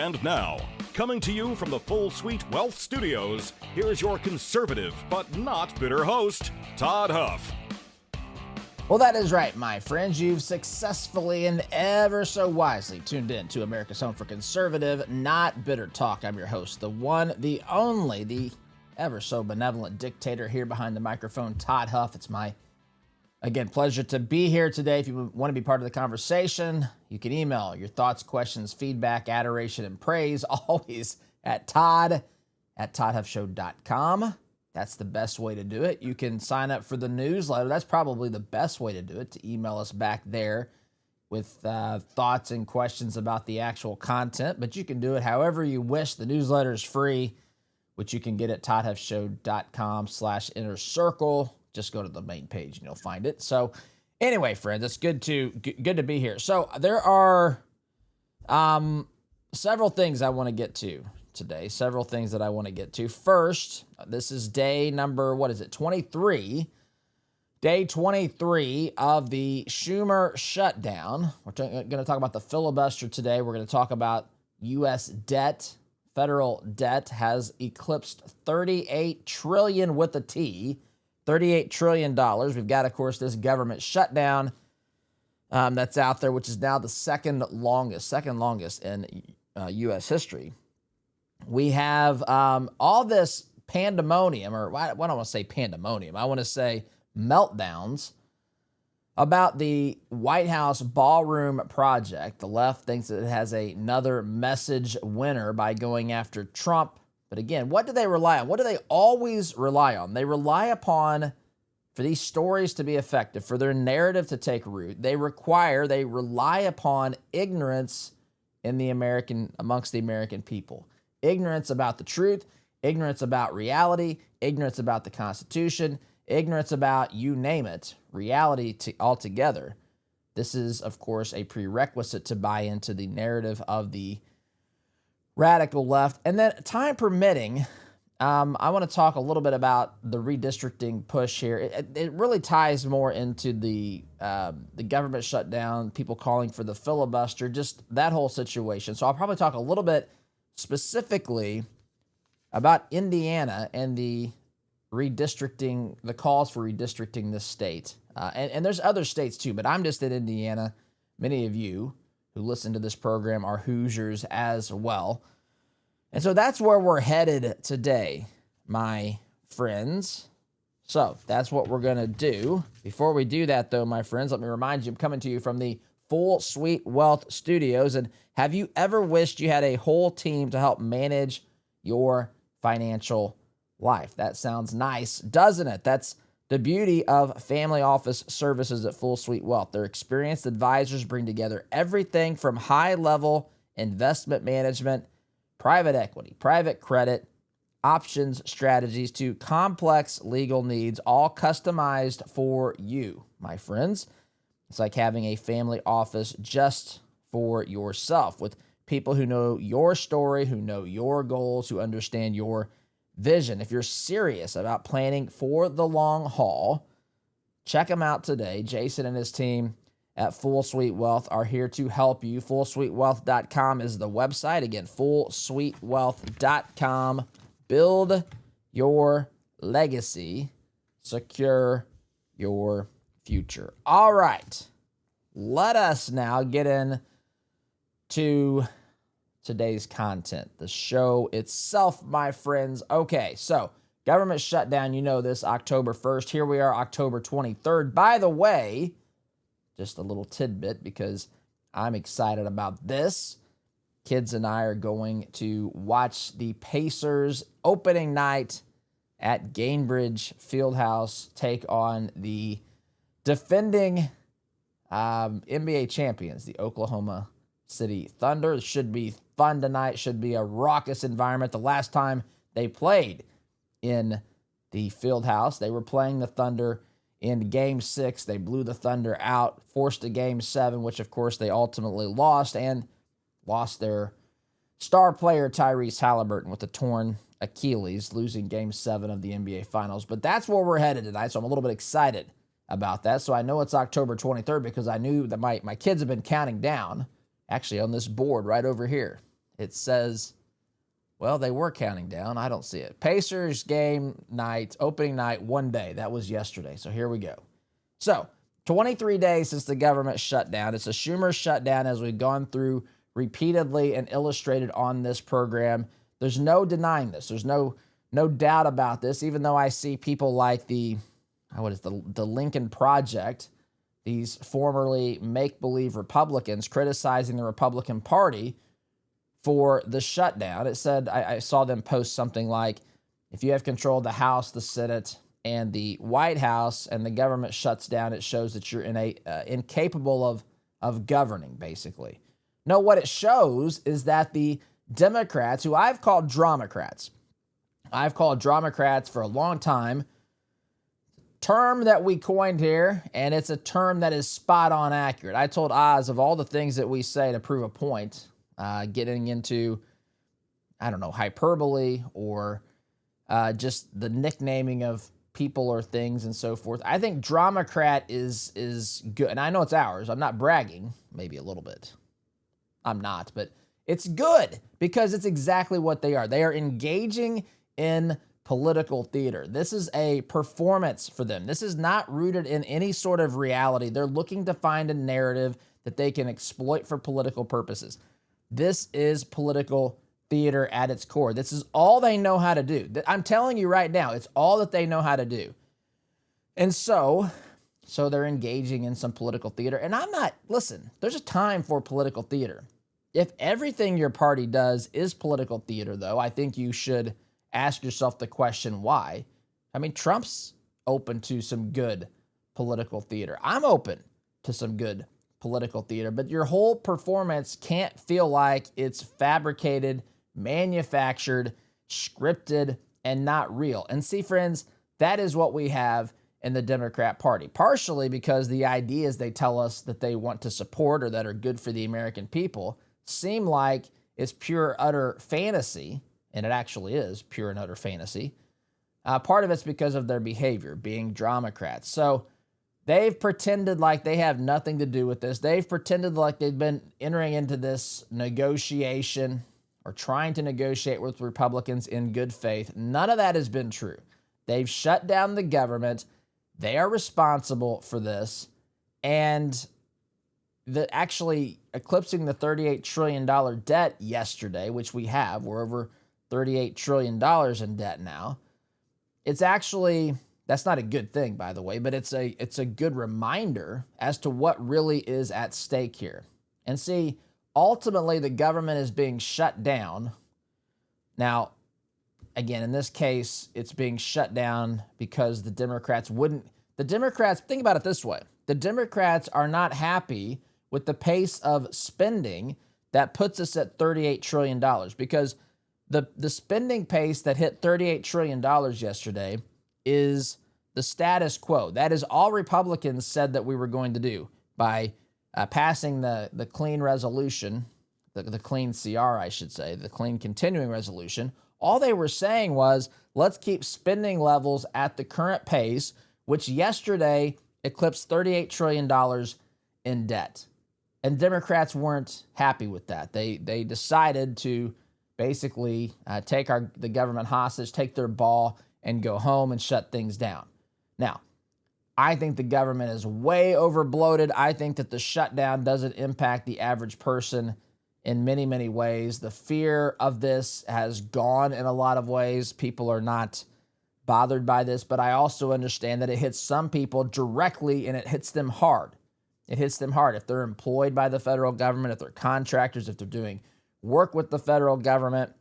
And now, coming to you from the Full Suite Wealth Studios, here's your conservative but not bitter host, Todd Huff. Well, that is right, my friends. You've successfully and ever so wisely tuned in to America's Home for Conservative, Not Bitter Talk. I'm your host, the one, the only, the ever so benevolent dictator here behind the microphone, Todd Huff. It's my, again, pleasure to be here today. If you want to be part of the conversation, you can email your thoughts, questions, feedback, adoration, and praise, always at toddhuffshow.com. That's the best way to do it. You can sign up for the newsletter. That's probably the best way to do it, to email us back there with thoughts and questions about the actual content. But you can do it however you wish. The newsletter is free, which you can get at toddhuffshow.com/inner circle. Just go to the main page and you'll find it. So anyway, friends, it's good to be here. So there are several things I want to get to today. Several things that I want to get to. First, this is day number, 23? Day 23 of the Schumer shutdown. We're going to talk about the filibuster today. We're going to talk about U.S. debt. Federal debt has eclipsed $38 trillion with a T. $38 trillion. We've got, of course, this government shutdown that's out there, which is now the second longest in U.S. history. We have all this pandemonium, or I don't want to say pandemonium, I want to say meltdowns about the White House ballroom project. The left thinks that it has another message winner by going after Trump. But again, what do they rely on? What do they always rely on? They rely upon, for these stories to be effective, for their narrative to take root, they rely upon ignorance amongst the American people. Ignorance about the truth, ignorance about reality, ignorance about the Constitution, ignorance about, you name it, reality altogether. This is, of course, a prerequisite to buy into the narrative of the radical left. And then, time permitting, I want to talk a little bit about the redistricting push here. It really ties more into the government shutdown, people calling for the filibuster, just that whole situation. So I'll probably talk a little bit specifically about Indiana and the redistricting, the calls for redistricting this state. And there's other states too, but I'm just in Indiana. Many of you who listen to this program are Hoosiers as well. And so that's where we're headed today, my friends. So that's what we're going to do. Before we do that, though, my friends, let me remind you, I'm coming to you from the Full Suite Wealth Studios. And have you ever wished you had a whole team to help manage your financial life? That sounds nice, doesn't it? That's the beauty of family office services at Full Suite Wealth. Their experienced advisors bring together everything from high-level investment management, private equity, private credit, options strategies, to complex legal needs, all customized for you, my friends. It's like having a family office just for yourself, with people who know your story, who know your goals, who understand your vision. If you're serious about planning for the long haul, check them out today. Jason and his team at Full Suite Wealth are here to help you. FullSuiteWealth.com is the website. Again, FullSuiteWealth.com. Build your legacy. Secure your future. All right. Let us now get into today's content, the show itself, my friends. Okay, so government shutdown, you know this, October 1st. Here we are, October 23rd. By the way, just a little tidbit because I'm excited about this. Kids and I are going to watch the Pacers opening night at Gainbridge Fieldhouse take on the defending NBA champions, the Oklahoma City Thunder. It should be fun tonight, should be a raucous environment. The last time they played in the Fieldhouse, they were playing the Thunder in Game 6. They blew the Thunder out, forced a Game 7, which of course they ultimately lost, and lost their star player Tyrese Halliburton with a torn Achilles, losing Game 7 of the NBA Finals. But that's where we're headed tonight, so I'm a little bit excited about that. So I know it's October 23rd because I knew that my kids have been counting down, actually on this board right over here. it says, well, they were counting down. I don't see it. Pacers game night, opening night, 1 day. That was yesterday. So here we go. So 23 days since the government shut down. It's a Schumer shutdown, as we've gone through repeatedly and illustrated on this program. There's no denying this. There's no doubt about this, even though I see people like the Lincoln Project, these formerly make-believe Republicans criticizing the Republican Party for the shutdown. It said, I saw them post something like, if you have control of the House, the Senate, and the White House, and the government shuts down, it shows that you're incapable of governing, basically. No, what it shows is that the Democrats, who I've called Dramocrats for a long time, term that we coined here, and it's a term that is spot on accurate. I told Oz, of all the things that we say to prove a point, getting into, hyperbole or just the nicknaming of people or things and so forth, I think Dramocrat is good. And I know it's ours. I'm not bragging, maybe a little bit. I'm not, but it's good because it's exactly what they are. They are engaging in political theater. This is a performance for them. This is not rooted in any sort of reality. They're looking to find a narrative that they can exploit for political purposes. This is political theater at its core. This is all they know how to do. I'm telling you right now, it's all that they know how to do. And so they're engaging in some political theater. And there's a time for political theater. If everything your party does is political theater, though, I think you should ask yourself the question, why? I mean, Trump's open to some good political theater. I'm open to some good political theater, but your whole performance can't feel like it's fabricated, manufactured, scripted, and not real. And see, friends, that is what we have in the Democrat Party, partially because the ideas they tell us that they want to support or that are good for the American people seem like it's pure, utter fantasy, and it actually is pure and utter fantasy. Part of it's because of their behavior, being Dramocrats. So they've pretended like they have nothing to do with this. They've pretended like they've been entering into this negotiation or trying to negotiate with Republicans in good faith. None of that has been true. They've shut down the government. They are responsible for this. And actually eclipsing the $38 trillion debt yesterday, which we have, we're over $38 trillion in debt now. It's actually, that's not a good thing, by the way, but it's a good reminder as to what really is at stake here. And see, ultimately the government is being shut down. Now, again, in this case, it's being shut down because the Democrats, think about it this way. The Democrats are not happy with the pace of spending that puts us at $38 trillion because the spending pace that hit $38 trillion yesterday is the status quo. That is all Republicans said that we were going to do by passing the clean resolution, the clean CR, I should say, the clean continuing resolution. All they were saying was, let's keep spending levels at the current pace, which yesterday eclipsed $38 trillion in debt. And Democrats weren't happy with that. They decided to basically take the government hostage, take their ball, and go home and shut things down. Now, I think the government is way overbloated. I think that the shutdown doesn't impact the average person in many, many ways. The fear of this has gone in a lot of ways. People are not bothered by this, but I also understand that it hits some people directly and it hits them hard. It hits them hard if they're employed by the federal government, if they're contractors, if they're doing work with the federal government.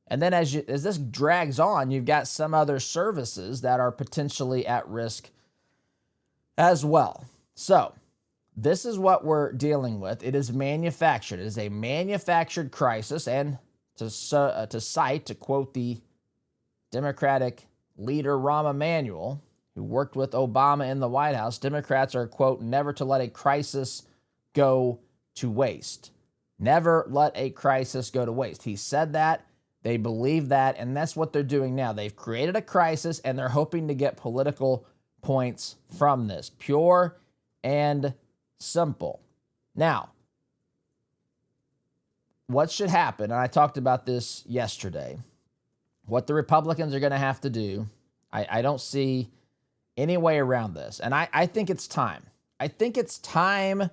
And then as this drags on, you've got some other services that are potentially at risk as well. So this is what we're dealing with. It is manufactured. It is a manufactured crisis. And to quote the Democratic leader, Rahm Emanuel, who worked with Obama in the White House, Democrats are, quote, never to let a crisis go to waste. Never let a crisis go to waste. He said that. They believe that. And that's what they're doing now. They've created a crisis and they're hoping to get political points from this. Pure and simple. Now, what should happen, and I talked about this yesterday, what the Republicans are going to have to do, I don't see any way around this. And I think it's time. I think it's time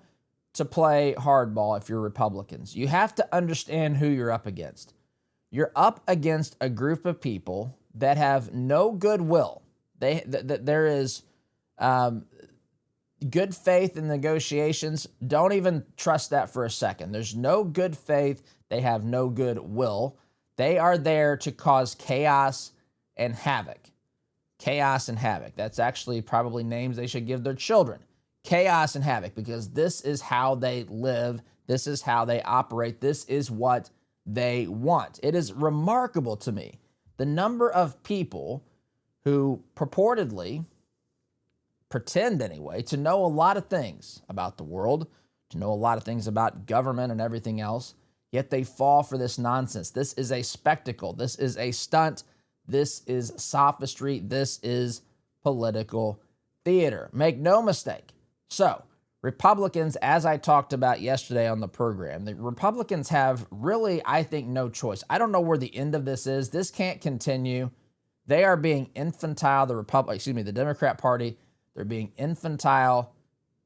to play hardball if you're Republicans. You have to understand who you're up against. You're up against a group of people that have no goodwill. There is good faith in negotiations. Don't even trust that for a second. There's no good faith. They have no goodwill. They are there to cause chaos and havoc. Chaos and havoc. That's actually probably names they should give their children. Chaos and havoc, because this is how they live. This is how they operate. This is what they want. It is remarkable to me the number of people who purportedly pretend anyway to know a lot of things about the world, to know a lot of things about government and everything else, yet they fall for this nonsense. This is a spectacle. This is a stunt. This is sophistry. This is political theater. Make no mistake. So, Republicans, as I talked about yesterday on the program, the Republicans have really, I think, no choice. I don't know where the end of this is. This can't continue. They are being infantile. The Democrat Party, they're being infantile,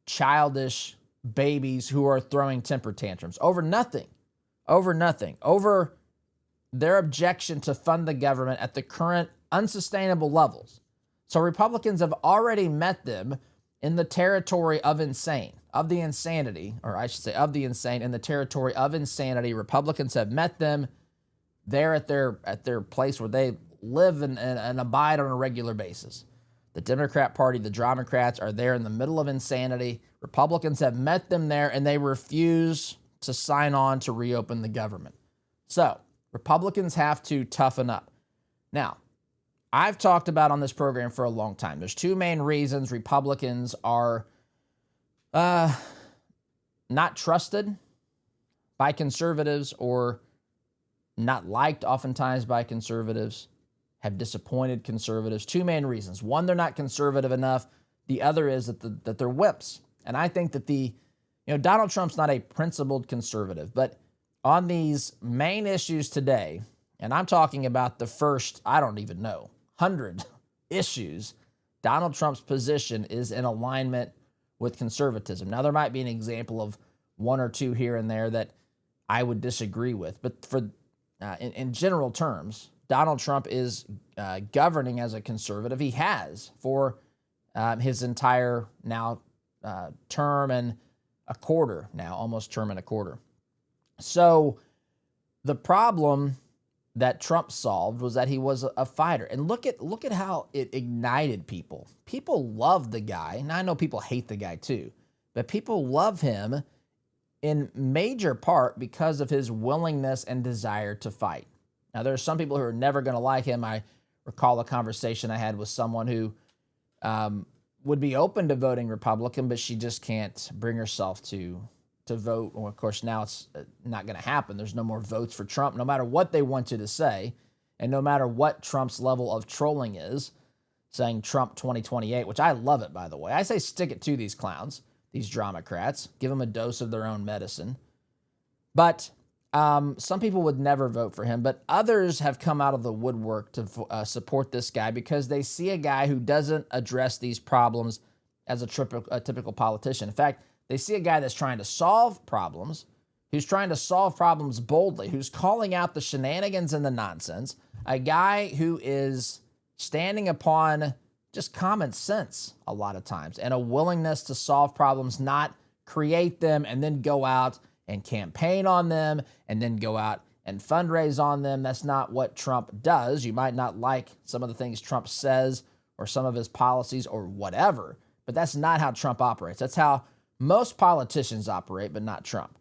childish babies who are throwing temper tantrums over nothing, over their objection to fund the government at the current unsustainable levels. So Republicans have already met them in the territory of insane, of the insanity, or I should say of the insane, in the territory of insanity. Republicans have met them there at their place where they live and abide on a regular basis. The Democrat Party, the Dramocrats, are there in the middle of insanity. Republicans have met them there, and they refuse to sign on to reopen the government. So Republicans have to toughen up. Now, I've talked about on this program for a long time. There's two main reasons Republicans are not trusted by conservatives or not liked oftentimes by conservatives, have disappointed conservatives. Two main reasons. One, they're not conservative enough. The other is that they're whips. And I think that Donald Trump's not a principled conservative, but on these main issues today, and I'm talking about the first, 100 issues, Donald Trump's position is in alignment with conservatism. Now, there might be an example of one or two here and there that I would disagree with, but in general terms, Donald Trump is governing as a conservative. He has for his entire now term and a quarter now, almost term and a quarter. So the problem that Trump solved was that he was a fighter. And look at how it ignited people. People love the guy. Now, I know people hate the guy too, but people love him in major part because of his willingness and desire to fight. Now, there are some people who are never going to like him. I recall a conversation I had with someone who would be open to voting Republican, but she just can't bring herself to vote. Well, of course, now it's not going to happen. There's no more votes for Trump, no matter what they want you to say, and no matter what Trump's level of trolling is, saying Trump 2028, which I love it, by the way. I say stick it to these clowns, these Dramocrats. Give them a dose of their own medicine. But some people would never vote for him, but others have come out of the woodwork to support this guy because they see a guy who doesn't address these problems as a typical politician. In fact, they see a guy that's trying to solve problems, who's trying to solve problems boldly, who's calling out the shenanigans and the nonsense, a guy who is standing upon just common sense a lot of times and a willingness to solve problems, not create them and then go out and campaign on them and then go out and fundraise on them. That's not what Trump does. You might not like some of the things Trump says or some of his policies or whatever, but that's not how Trump operates. That's how most politicians operate, but not Trump.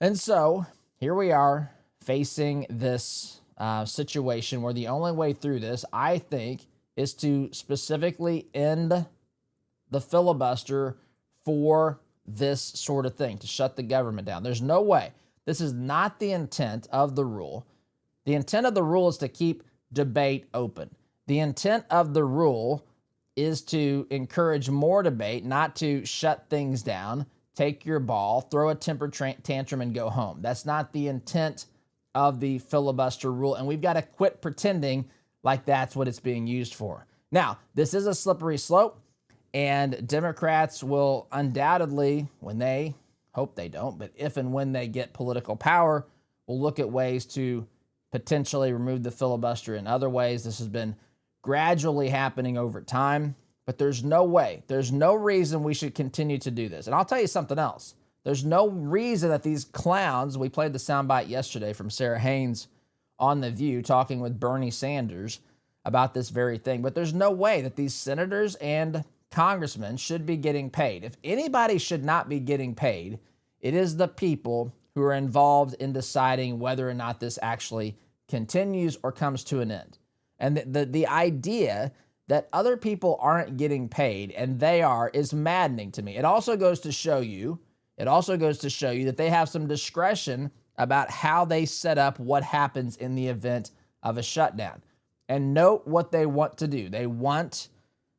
And so here we are facing this situation where the only way through this, I think, is to specifically end the filibuster for this sort of thing, to shut the government down. There's no way. This is not the intent of the rule. The intent of the rule is to keep debate open. The intent of the rule is to encourage more debate, not to shut things down. take your ball, throw a temper tantrum, and go home. That's not the intent of the filibuster rule, and we've got to quit pretending like that's what it's being used for. Now, this is a slippery slope, and Democrats will undoubtedly, when they, hope they don't, but if and when they get political power, will look at ways to potentially remove the filibuster in other ways. This has been gradually happening over time, but there's no way, there's no reason we should continue to do this. And I'll tell you something else. There's no reason that these clowns, we played the soundbite yesterday from Sarah Haynes on The View talking with Bernie Sanders about this very thing, but there's no way that these senators and congressmen should be getting paid. If anybody should not be getting paid, it is the people who are involved in deciding whether or not this actually continues or comes to an end. And the idea that other people aren't getting paid and they are is maddening to me. It also goes to show you that they have some discretion about how they set up what happens in the event of a shutdown. And note what they want to do. They want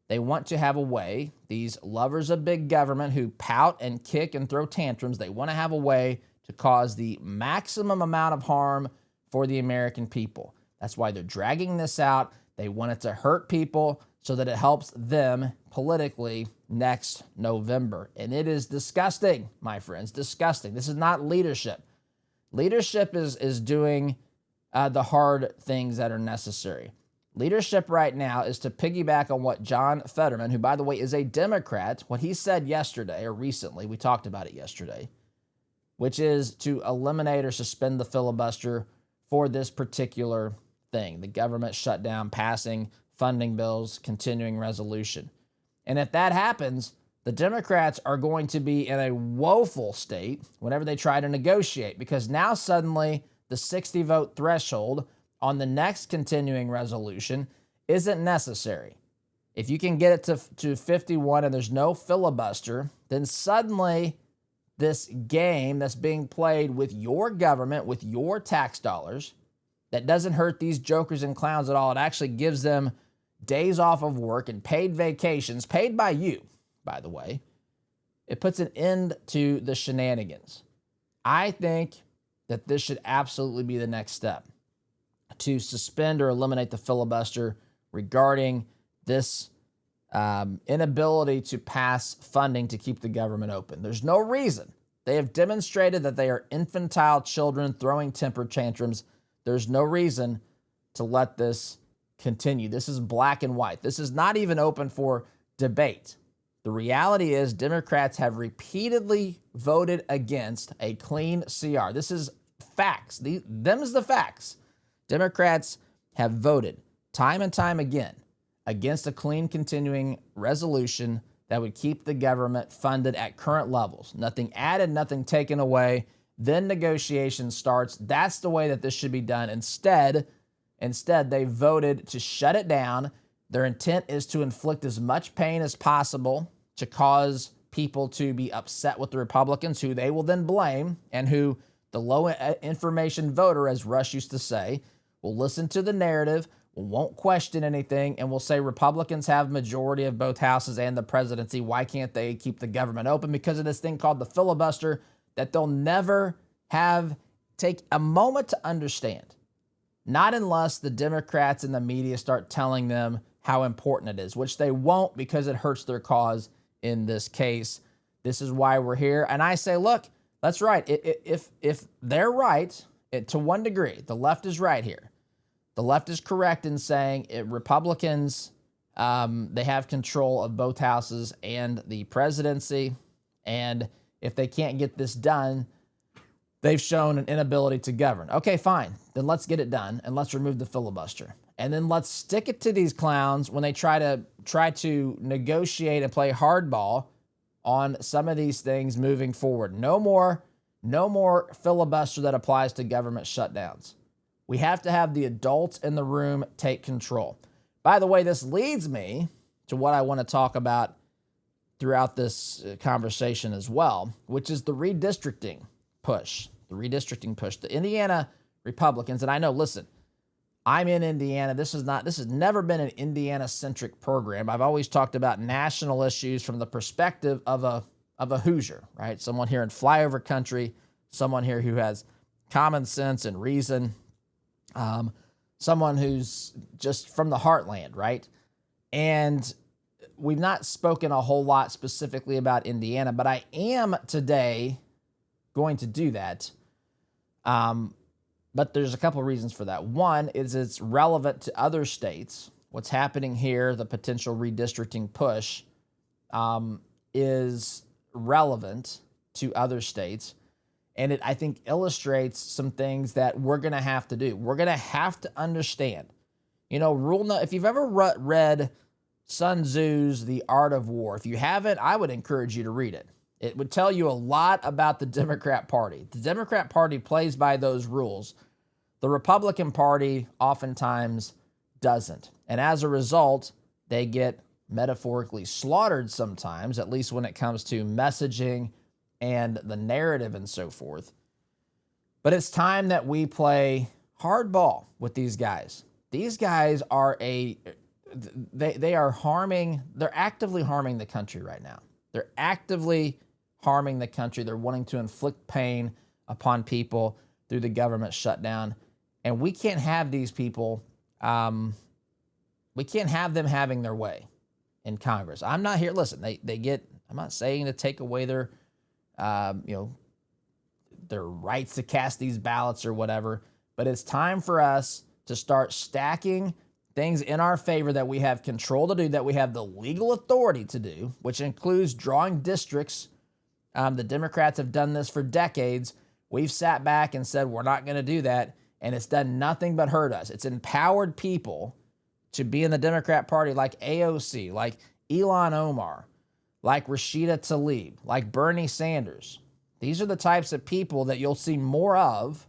to have a way, these lovers of big government who pout and kick and throw tantrums, they want to have a way to cause the maximum amount of harm for the American people. That's why they're dragging this out. They want it to hurt people so that it helps them politically next November. And it is disgusting, my friends, disgusting. This is not leadership. Leadership is doing the hard things that are necessary. Leadership right now is to piggyback on what John Fetterman, who, by the way, is a Democrat, what he said yesterday or recently, we talked about it yesterday, which is to eliminate or suspend the filibuster for this particular thing, the government shutdown, passing funding bills, continuing resolution. And if that happens, the Democrats are going to be in a woeful state whenever they try to negotiate, because now suddenly the 60-vote threshold on the next continuing resolution isn't necessary. If you can get it to 51 and there's no filibuster, then suddenly this game that's being played with your government, with your tax dollars, that doesn't hurt these jokers and clowns at all. It actually gives them days off of work and paid vacations, paid by you, by the way. It puts an end to the shenanigans. I think that this should absolutely be the next step, to suspend or eliminate the filibuster regarding this inability to pass funding to keep the government open. There's no reason. They have demonstrated that they are infantile children throwing temper tantrums. There's no reason to let this continue. This is black and white. This is not even open for debate. The reality is Democrats have repeatedly voted against a clean CR. This is facts. Them's the facts. Democrats have voted time and time again against a clean continuing resolution that would keep the government funded at current levels. Nothing added, nothing taken away. Then negotiation starts. That's the way that this should be done. Instead, they voted to shut it down. Their intent is to inflict as much pain as possible to cause people to be upset with the Republicans, who they will then blame, and who the low information voter, as Rush used to say, will listen to the narrative, won't question anything, and will say Republicans have majority of both houses and the presidency. Why can't they keep the government open? Because of this thing called the filibuster that they'll never take a moment to understand. Not unless the Democrats and the media start telling them how important it is, which they won't, because it hurts their cause in this case. This is why we're here. And I say, look, that's right. If they're right, to one degree, the left is right here. The left is correct in saying Republicans, they have control of both houses and the presidency. And if they can't get this done, they've shown an inability to govern. Okay, fine. Then let's get it done and let's remove the filibuster. And then let's stick it to these clowns when they try to negotiate and play hardball on some of these things moving forward. No more filibuster that applies to government shutdowns. We have to have the adults in the room take control. By the way, this leads me to what I want to talk about throughout this conversation as well, which is the redistricting push. The Indiana Republicans, and I know, listen, I'm in Indiana. This has never been an Indiana-centric program. I've always talked about national issues from the perspective of of a Hoosier, right? Someone here in flyover country, someone here who has common sense and reason, someone who's just from the heartland, right? And we've not spoken a whole lot specifically about Indiana, but I am today going to do that. But there's a couple of reasons for that. One is it's relevant to other states. What's happening here, the potential redistricting push, is relevant to other states. And it, I think, illustrates some things that we're going to have to do. We're going to have to understand. You know, if you've ever read Sun Tzu's The Art of War, if you haven't, I would encourage you to read it. It would tell you a lot about the Democrat Party. The Democrat Party plays by those rules. The Republican Party oftentimes doesn't. And as a result, they get metaphorically slaughtered sometimes, at least when it comes to messaging and the narrative and so forth. But it's time that we play hardball with these guys. These guys are they are harming, they're actively harming the country right now. They're actively harming the country. They're wanting to inflict pain upon people through the government shutdown. And we can't have these people, we can't have them having their way in Congress. I'm not here, listen, they get, I'm not saying to take away their, their rights to cast these ballots or whatever, but it's time for us to start stacking things in our favor that we have control to do, that we have the legal authority to do, which includes drawing districts. The Democrats have done this for decades. We've sat back and said, we're not going to do that. And it's done nothing but hurt us. It's empowered people to be in the Democrat Party like AOC, like Ilhan Omar, like Rashida Tlaib, like Bernie Sanders. These are the types of people that you'll see more of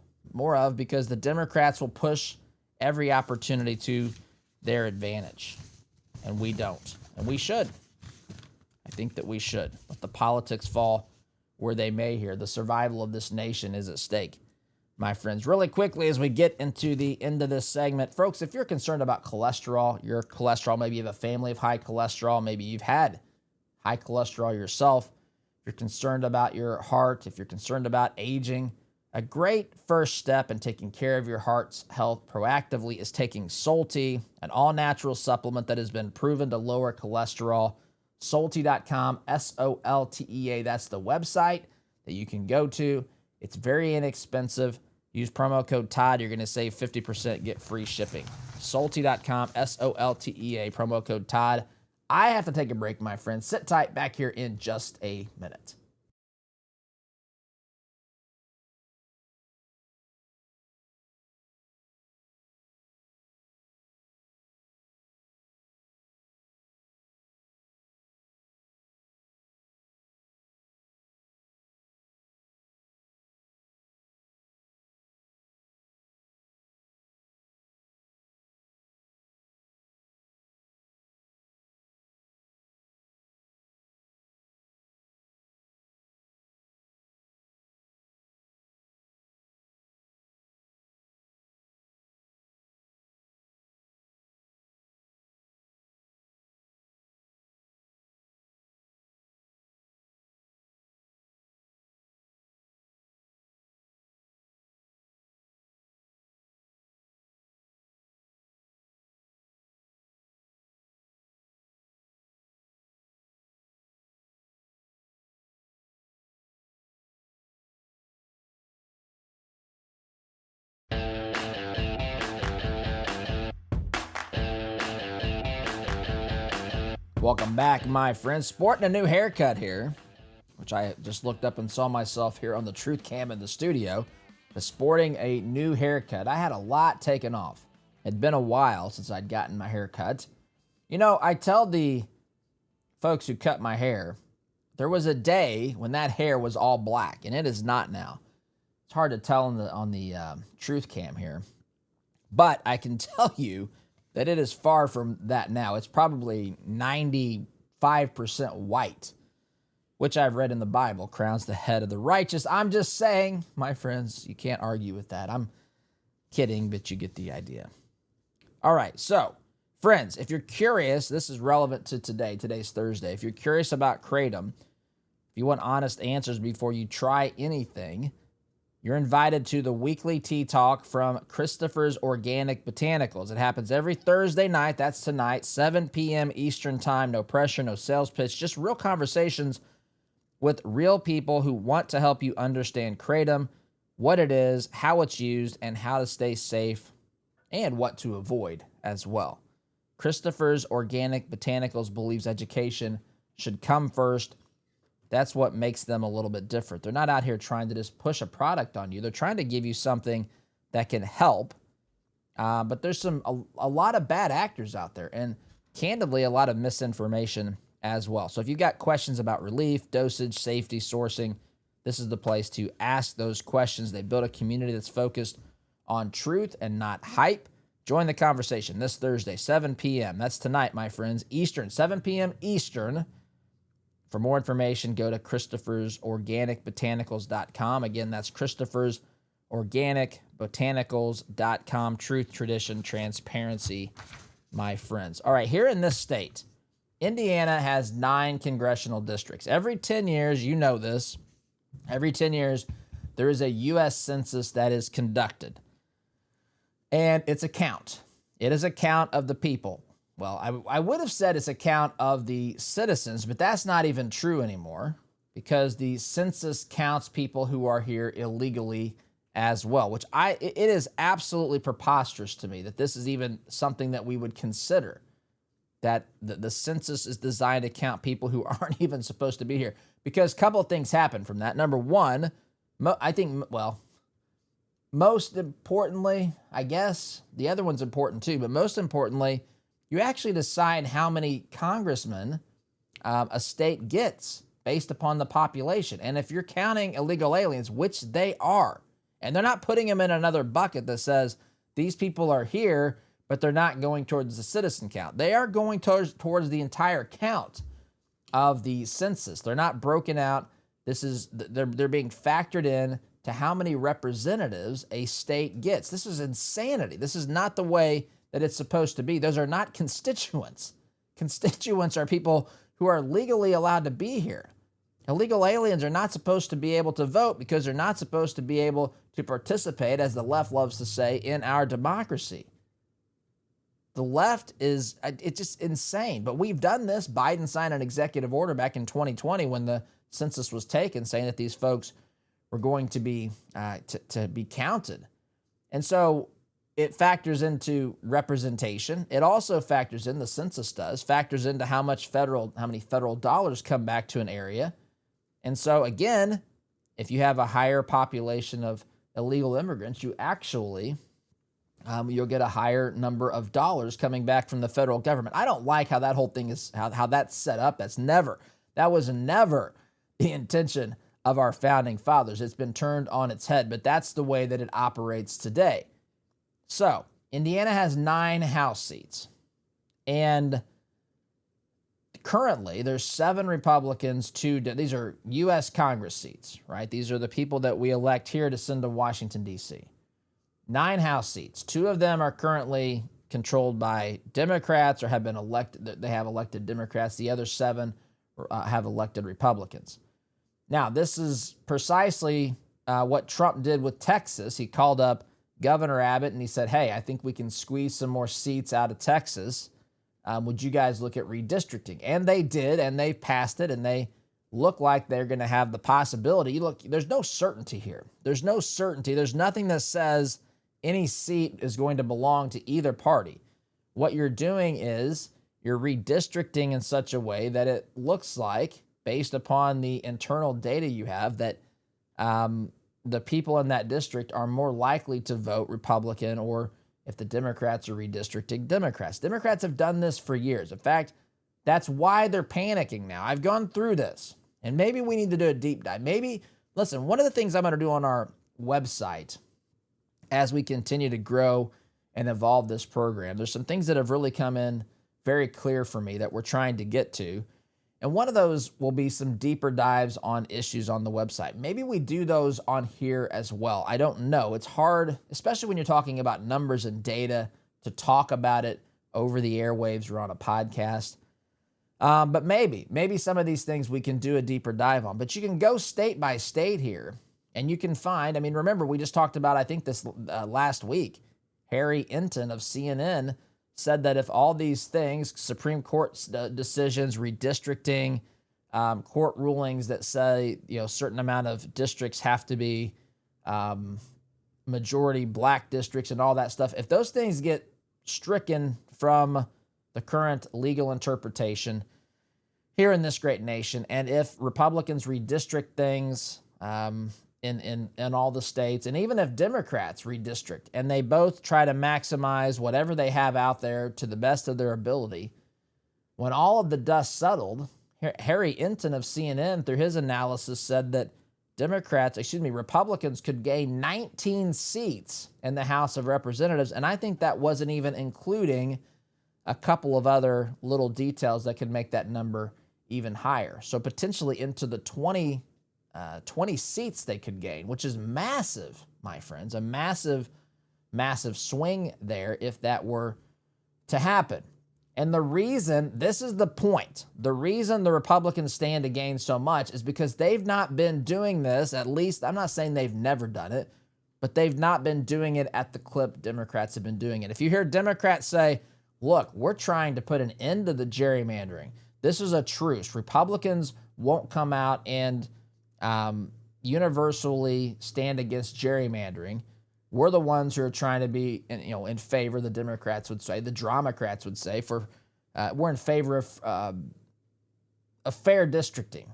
because the Democrats will push every opportunity to their advantage. And we don't. And we should. I think that we should. Let the politics fall where they may here. The survival of this nation is at stake, my friends. Really quickly, as we get into the end of this segment, folks, if you're concerned about cholesterol, your cholesterol, maybe you have a family of high cholesterol, maybe you've had high cholesterol yourself, if you're concerned about your heart, if you're concerned about aging, a great first step in taking care of your heart's health proactively is taking Solti, an all-natural supplement that has been proven to lower cholesterol. Solti.com, Soltea, that's the website that you can go to. It's very inexpensive. Use promo code Todd. You're going to save 50%, get free shipping. Solti.com, Soltea, promo code Todd. I have to take a break, my friends. Sit tight, back here in just a minute. Welcome back, my friends. Sporting a new haircut here, which I just looked up and saw myself here on the Truth Cam in the studio, sporting a new haircut. I had a lot taken off. It'd been a while since I'd gotten my hair cut. You know, I tell the folks who cut my hair, there was a day when that hair was all black, and it is not now. It's hard to tell on the Truth Cam here, but I can tell you that it is far from that now. It's probably 95% white, which I've read in the Bible crowns the head of the righteous. I'm just saying, my friends, you can't argue with that. I'm kidding, but you get the idea. All right, so, friends, if you're curious, this is relevant to today. Today's Thursday. If you're curious about Kratom, if you want honest answers before you try anything, you're invited to the weekly tea talk from Christopher's Organic Botanicals. It happens every Thursday night. That's tonight, 7 p.m. Eastern time. No pressure, no sales pitch, just real conversations with real people who want to help you understand kratom, what it is, how it's used, and how to stay safe, and what to avoid as well. Christopher's Organic Botanicals believes education should come first. That's what makes them a little bit different. They're not out here trying to just push a product on you. They're trying to give you something that can help. But there's a lot of bad actors out there, and candidly, a lot of misinformation as well. So if you've got questions about relief, dosage, safety, sourcing, this is the place to ask those questions. They build a community that's focused on truth and not hype. Join the conversation this Thursday, 7 p.m. That's tonight, my friends, Eastern, 7 p.m. Eastern. For more information, go to Christopher'sOrganicBotanicals.com. Again, that's Christopher'sOrganicBotanicals.com. Truth, tradition, transparency, my friends. All right, here in this state, Indiana has 9 congressional districts. Every 10 years, you know this, every 10 years, there is a U.S. Census that is conducted. And it's a count. It is a count of the people. Well, I would have said it's a count of the citizens, but that's not even true anymore because the census counts people who are here illegally as well, which it is absolutely preposterous to me that this is even something that we would consider, that the census is designed to count people who aren't even supposed to be here, because a couple of things happen from that. Number one, most importantly, I guess, the other one's important too, but most importantly, you actually decide how many congressmen a state gets based upon the population. And if you're counting illegal aliens, which they are, and they're not putting them in another bucket that says these people are here, but they're not going towards the citizen count. They are going towards the entire count of the census. They're not broken out. They're being factored in to how many representatives a state gets. This is insanity. This is not the way that it's supposed to be. Those are not constituents. Constituents are people who are legally allowed to be here. Illegal aliens are not supposed to be able to vote because they're not supposed to be able to participate, as the left loves to say, in our democracy. The left it's just insane. But we've done this. Biden signed an executive order back in 2020 when the census was taken, saying that these folks were going to be to be counted. And so it factors into representation. It also factors in, the census factors into how many federal dollars come back to an area. And so again, if you have a higher population of illegal immigrants, you actually, you'll get a higher number of dollars coming back from the federal government. I don't like how that whole thing is, how that's set up. That was never the intention of our founding fathers. It's been turned on its head, but that's the way that it operates today. So, Indiana has 9 House seats, and currently there's 7 Republicans, these are U.S. Congress seats, right? These are the people that we elect here to send to Washington, D.C. 9 House seats. 2 of them are currently controlled by Democrats or have been elected. They have elected Democrats. The other 7 have elected Republicans. Now, this is precisely what Trump did with Texas. He called up Governor Abbott and he said, hey, I think we can squeeze some more seats out of Texas. Would you guys look at redistricting? And they did, and they passed it, and they look like they're going to have the possibility. Look, there's no certainty here. There's no certainty. There's nothing that says any seat is going to belong to either party. What you're doing is you're redistricting in such a way that it looks like, based upon the internal data you have, that the people in that district are more likely to vote Republican, or if the Democrats are redistricting, Democrats. Democrats have done this for years. In fact, that's why they're panicking now. I've gone through this, and maybe we need to do a deep dive. Listen, one of the things I'm going to do on our website as we continue to grow and evolve this program, there's some things that have really come in very clear for me that we're trying to get to. And one of those will be some deeper dives on issues on the website. Maybe we do those on here as well. I don't know. It's hard, especially when you're talking about numbers and data, to talk about it over the airwaves or on a podcast. But maybe some of these things we can do a deeper dive on. But you can go state by state here, and you can find, I mean, remember, we just talked about, I think this last week, Harry Enton of CNN said that if all these things, Supreme Court decisions, redistricting, court rulings that say, certain amount of districts have to be majority black districts and all that stuff, if those things get stricken from the current legal interpretation here in this great nation, and if Republicans redistrict things in all the states, and even if Democrats redistrict, and they both try to maximize whatever they have out there to the best of their ability, when all of the dust settled, Harry Enton of CNN, through his analysis, said that Republicans could gain 19 seats in the House of Representatives, and I think that wasn't even including a couple of other little details that could make that number even higher. So potentially into the 20 seats they could gain, which is massive, my friends, a massive, massive swing there if that were to happen. And the reason, this is the point, the reason the Republicans stand to gain so much is because they've not been doing this, at least, I'm not saying they've never done it, but they've not been doing it at the clip Democrats have been doing it. If you hear Democrats say, look, we're trying to put an end to the gerrymandering, this is a truce, Republicans won't come out and universally stand against gerrymandering. We're the ones who are trying to be, in favor, the Democrats would say, the Dramocrats would say, we're in favor of fair districting,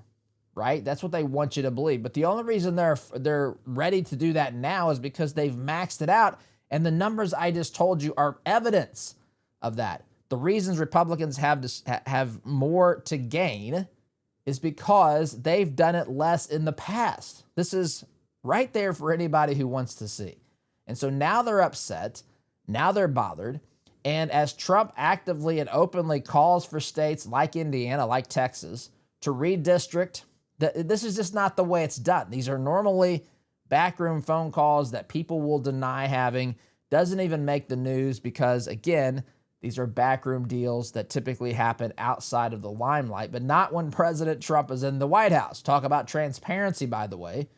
right? That's what they want you to believe. But the only reason they're ready to do that now is because they've maxed it out, and the numbers I just told you are evidence of that. The reasons Republicans have more to gain is because they've done it less in the past. This is right there for anybody who wants to see. And so now they're upset, now they're bothered, and as Trump actively and openly calls for states like Indiana, like Texas, to redistrict, this is just not the way it's done. These are normally backroom phone calls that people will deny having, doesn't even make the news because, again, these are backroom deals that typically happen outside of the limelight, but not when President Trump is in the White House. Talk about transparency, by the way.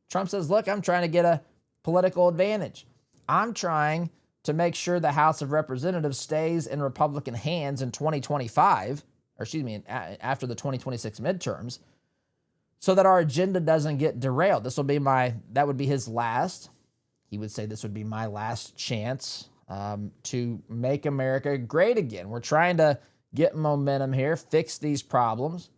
Trump says, look, I'm trying to get a political advantage. I'm trying to make sure the House of Representatives stays in Republican hands in 2025, after the 2026 midterms, so that our agenda doesn't get derailed. That would be his last. He would say this would be my last chance to make America great again. We're trying to get momentum here, fix these problems,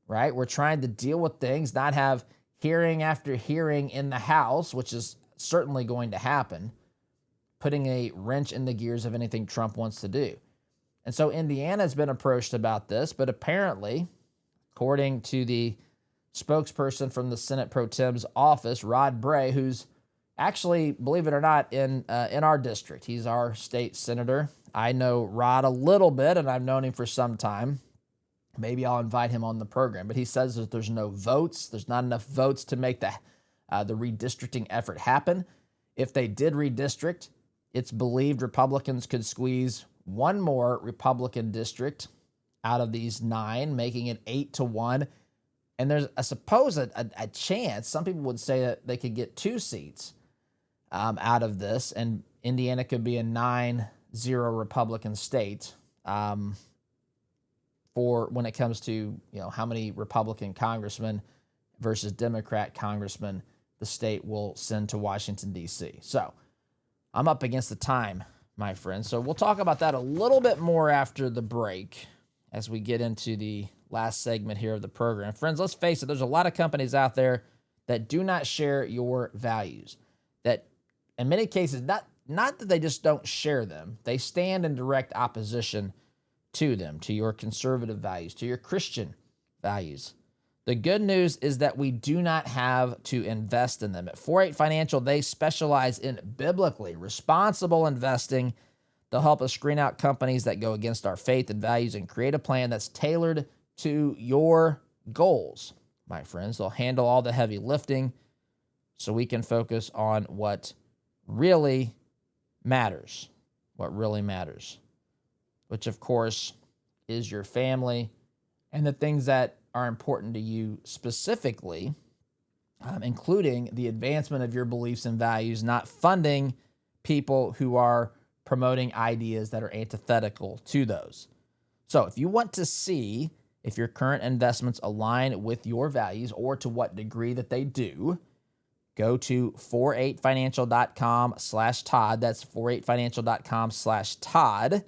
right? We're trying to deal with things, not have hearing after hearing in the House, which is certainly going to happen, putting a wrench in the gears of anything Trump wants to do. And so Indiana has been approached about this, but apparently, according to the spokesperson from the Senate Pro Tem's office, Rod Bray, who's actually, believe it or not, in our district. He's our state senator. I know Rod a little bit, and I've known him for some time. Maybe I'll invite him on the program. But he says that there's no votes. There's not enough votes to make the redistricting effort happen. If they did redistrict, it's believed Republicans could squeeze one more Republican district out of these 9, making it 8-1. And there's, I suppose, a chance, some people would say that they could get 2 seats out of this, and Indiana could be a 9-0 Republican state for when it comes to how many Republican congressmen versus Democrat congressmen the state will send to Washington, D.C. So I'm up against the time, my friend. So we'll talk about that a little bit more after the break as we get into the last segment here of the program. Friends, let's face it, there's a lot of companies out there that do not share your values, that in many cases, not that they just don't share them, they stand in direct opposition to them, to your conservative values, to your Christian values. The good news is that we do not have to invest in them. At 48 Financial, they specialize in biblically responsible investing. They'll help us screen out companies that go against our faith and values and create a plan that's tailored to your goals, my friends. They'll handle all the heavy lifting so we can focus on what really matters, which of course is your family and the things that are important to you specifically, including the advancement of your beliefs and values, not funding people who are promoting ideas that are antithetical to those. So if you want to see if your current investments align with your values or to what degree that they do, go to 48financial.com/Todd. That's 48financial.com/Todd.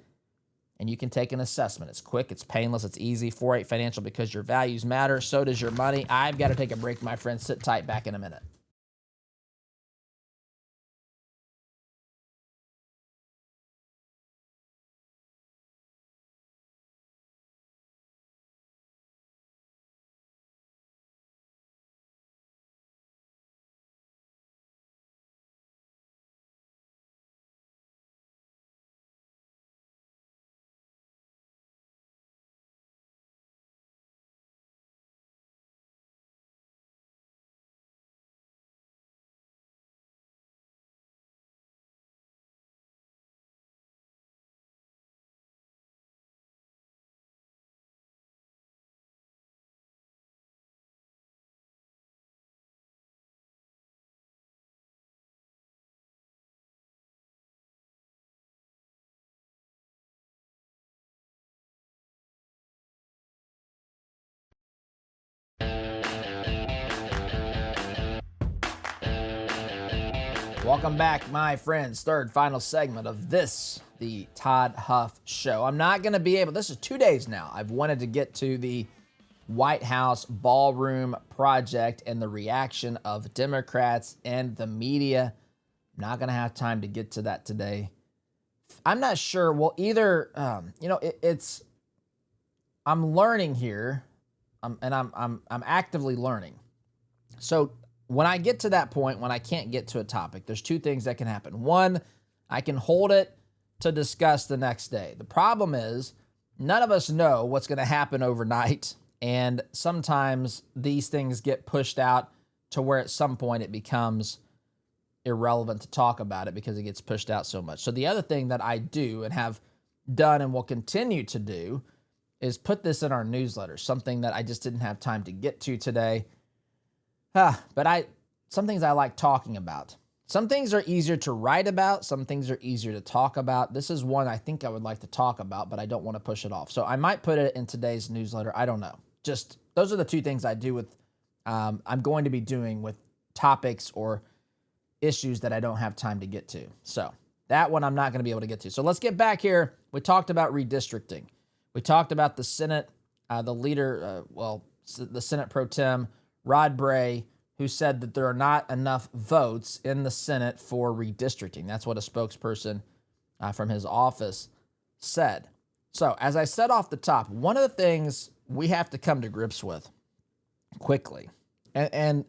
And you can take an assessment. It's quick, it's painless, it's easy. 48 Financial, because your values matter, so does your money. I've got to take a break, my friends. Sit tight, back in a minute. Welcome back, my friends. Third, final segment of this, the Todd Huff Show. I'm not going to be able, this is 2 days now. I've wanted to get to the White House ballroom project and the reaction of Democrats and the media. I'm not going to have time to get to that today. I'm not sure. Well, either, I'm learning here, and I'm actively learning. So when I get to that point, when I can't get to a topic, there's two things that can happen. One, I can hold it to discuss the next day. The problem is none of us know what's going to happen overnight, and sometimes these things get pushed out to where at some point it becomes irrelevant to talk about it because it gets pushed out so much. So the other thing that I do and have done and will continue to do is put this in our newsletter, something that I just didn't have time to get to today. But some things I like talking about. Some things are easier to write about. Some things are easier to talk about. This is one I think I would like to talk about, but I don't want to push it off. So I might put it in today's newsletter. I don't know. Just those are the two things I do with, I'm going to be doing with topics or issues that I don't have time to get to. So that one I'm not going to be able to get to. So let's get back here. We talked about redistricting. We talked about the Senate, the leader, the Senate Pro Tem, Rod Bray, who said that there are not enough votes in the Senate for redistricting. That's what a spokesperson from his office said. So as I said off the top, one of the things we have to come to grips with quickly, and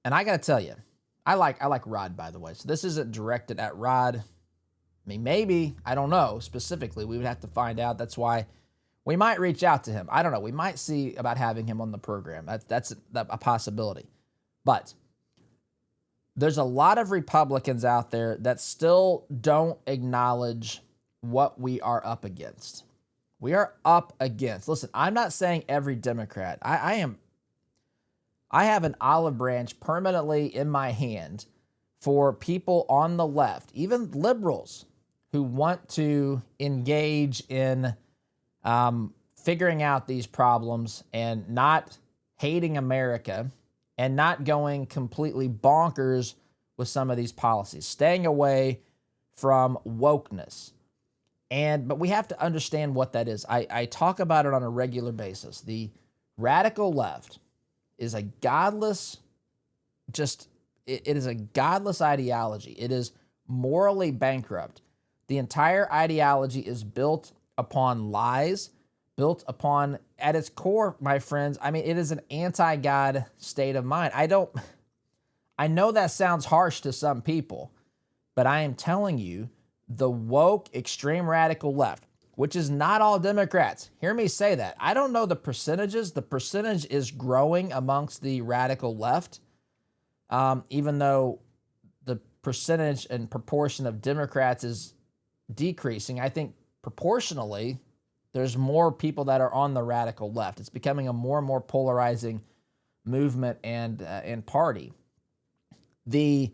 I got to tell you, I like Rod, by the way. So this isn't directed at Rod. I mean, maybe, I don't know specifically. We would have to find out. That's why we might reach out to him. I don't know. We might see about having him on the program. That's a possibility. But there's a lot of Republicans out there that still don't acknowledge what we are up against. We are up against. Listen, I'm not saying every Democrat. I have an olive branch permanently in my hand for people on the left, even liberals, who want to engage in figuring out these problems and not hating America and not going completely bonkers with some of these policies, staying away from wokeness. But we have to understand what that is. I talk about it on a regular basis. The radical left is a godless, it is a godless ideology. It is morally bankrupt. The entire ideology is built upon lies, built upon, at its core, my friends, I mean, it is an anti-God state of mind. I know that sounds harsh to some people, but I am telling you, the woke, extreme radical left, which is not all Democrats, hear me say that. I don't know the percentages. The percentage is growing amongst the radical left, even though the percentage and proportion of Democrats is decreasing. I think proportionally, There's more people that are on the radical left. It's becoming a more and more polarizing movement and party. The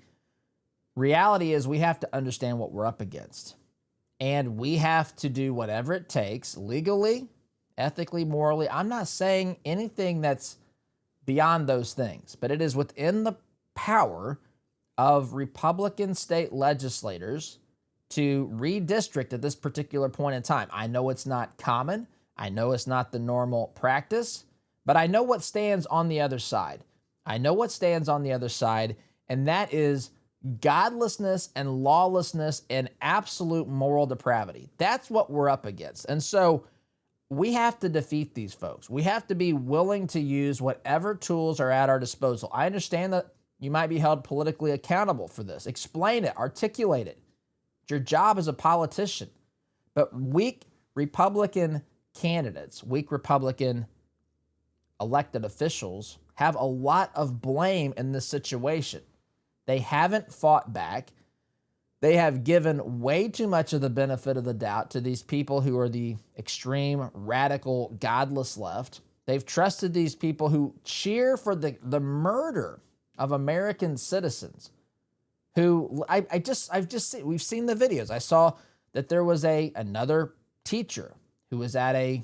reality is we have to understand what we're up against. And we have to do whatever it takes legally, ethically, morally. I'm not saying anything that's beyond those things, but it is within the power of Republican state legislators to redistrict at this particular point in time. I know it's not common. I know it's not the normal practice, but I know what stands on the other side. I know what stands on the other side, and that is godlessness and lawlessness and absolute moral depravity. That's what we're up against. And so we have to defeat these folks. We have to be willing to use whatever tools are at our disposal. I understand that you might be held politically accountable for this. Explain it, articulate it. It's your job as a politician. But weak Republican candidates, weak Republican elected officials have a lot of blame in this situation. They haven't fought back. They have given way too much of the benefit of the doubt to these people who are the extreme, radical, godless left. They've trusted these people who cheer for the murder of American citizens. Who we've seen the videos. I saw that there was another teacher who was at a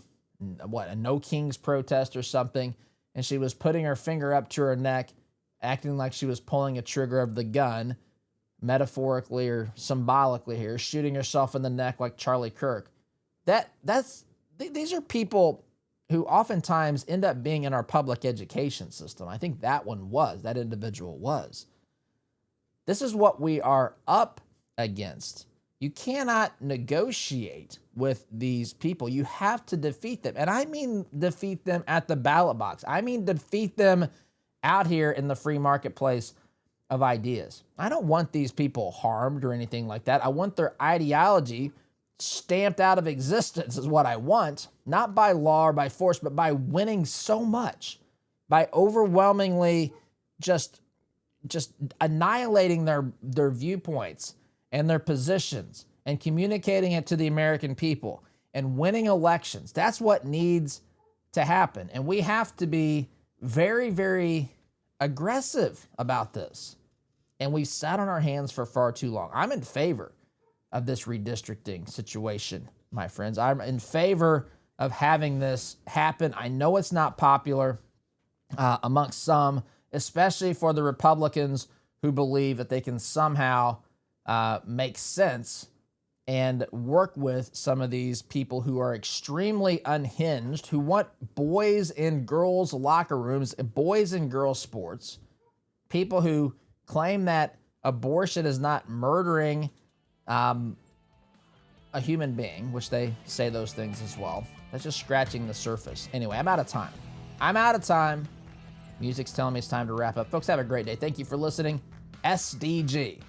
No Kings protest or something, and she was putting her finger up to her neck, acting like she was pulling a trigger of the gun, metaphorically or symbolically here, shooting herself in the neck like Charlie Kirk. These are people who oftentimes end up being in our public education system. I think that individual was. This is what we are up against. You cannot negotiate with these people. You have to defeat them. And I mean defeat them at the ballot box. I mean defeat them out here in the free marketplace of ideas. I don't want these people harmed or anything like that. I want their ideology stamped out of existence is what I want, not by law or by force, but by winning so much, by overwhelmingly just annihilating their viewpoints and their positions and communicating it to the American people and winning elections. That's what needs to happen. And we have to be very, very aggressive about this. And we've sat on our hands for far too long. I'm in favor of this redistricting situation, my friends. I'm in favor of having this happen. I know it's not popular amongst some, especially for the Republicans who believe that they can somehow make sense and work with some of these people who are extremely unhinged, who want boys in girls' locker rooms, boys in girls' sports, people who claim that abortion is not murdering a human being, which they say those things as well. That's just scratching the surface. Anyway, I'm out of time. Music's telling me it's time to wrap up. Folks, have a great day. Thank you for listening. SDG.